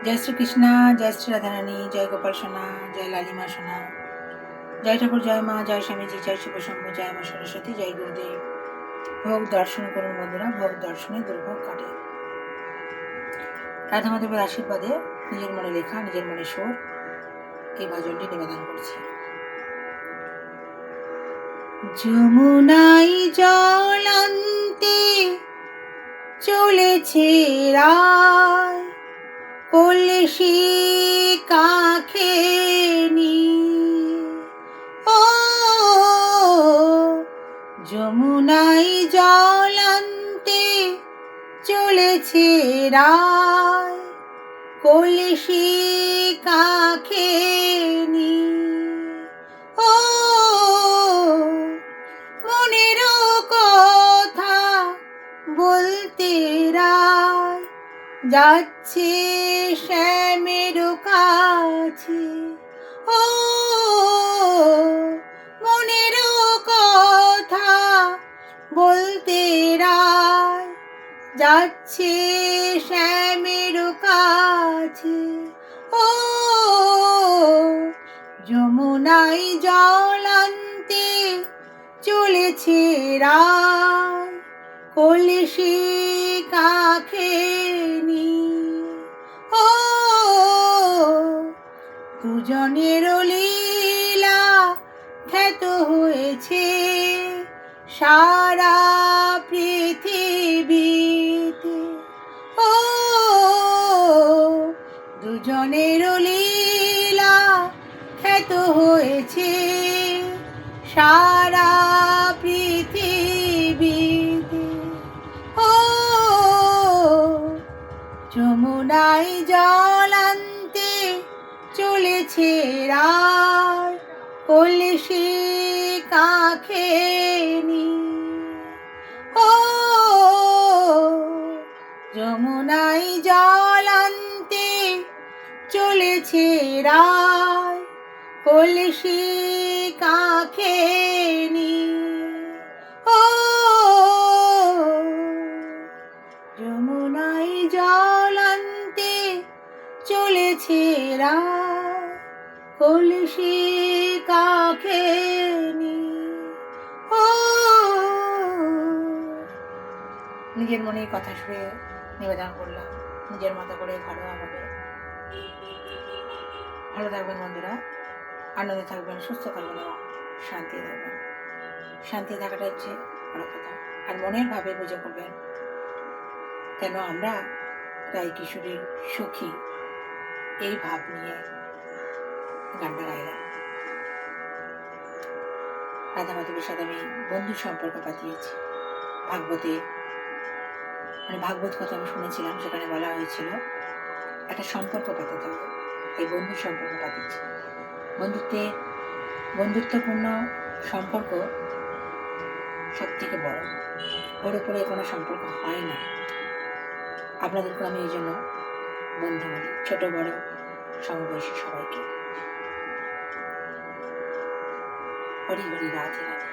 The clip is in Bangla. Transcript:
জয় শ্রীকৃষ্ণা, জয় শ্রী রাধারানী, জয় গোপাল সোনা, জয় লালিমা সোনা, জয় ঠাকুর, জয় মা, জয় স্বামীজি, জয় শিবশম্ভ, জয় মা সরস্বতী, জয় গুরুদেব। ভোগ দর্শন করুন বন্ধুরা, ভোগ দর্শনে দুর্ভোগ কাটে। রাধা মাধবের আশীর্বাদে নিজের মনে লেখা, নিজের মনে সুর এই ভজনটি নিবেদন করছি। যমুনাই জল আনতে চলেছে রায়, কলসি কাঁখে নিয়ে। ও যমুনাই জল আনতে চলেছে রায়, কলসি কাঁখে নিয়ে। ও মনের কথা বলতে রায় যাচ্ছে শ্যামের কাছে। ও মনের কথা বলতে রায় যাচ্ছে শ্যামের কাছে। ও যমুনাই জল আনতে চলেছে রায়, কলসি কাঁখে নিয়ে। ও দুজনের লীলা খ্যাত হয়েছে সারা পৃথিবীতে। ও দুজনের লীলা খ্যাত হয়েছে সারা পৃথিবীতে। ও যমুনাই জল আনতে চলেছে রায়, কলসি কাঁখে নিয়ে। ও যমুনাই জল আনতে চলেছে রায়, কলসি কাঁখে নিয়ে। ও যমুনাই জল আনতে চলেছে রায়, কলসি কাঁখে নিয়ে। ও নিজের মনের কথা শুনে নিবেদন করলাম, নিজের মতো করে ঘরোয়াভাবে। ভালো থাকবেন বন্ধুরা, আনন্দে থাকবেন, সুস্থ থাকবেন এবং শান্তি থাকবেন। শান্তি থাকাটা হচ্ছে বড় কথা। আর মনের ভাবে বুঝে করবেন, কেন আমরা রায় কিশোরীর সখী এই ভাব নিয়ে গানটা গাইলাম। রাধা মাধবের সাথে আমি বন্ধুর সম্পর্ক পাতিয়েছি। ভাগবতে ভাগবত কথা আমি শুনেছিলাম, সেখানে বলা হয়েছিল একটা সম্পর্ক পাতাতে হবে। এই বন্ধুর সম্পর্ক পাতিয়েছি। বন্ধুত্বপূর্ণ সম্পর্ক সব থেকে বড়, ওর উপরে কোনো সম্পর্ক হয় না। আপনাদেরকে আমি এই জন্য বন্ধু বলি, ছোট বড় সমবয়সী সবাইকে। হরি হরি, রাধে রাধে।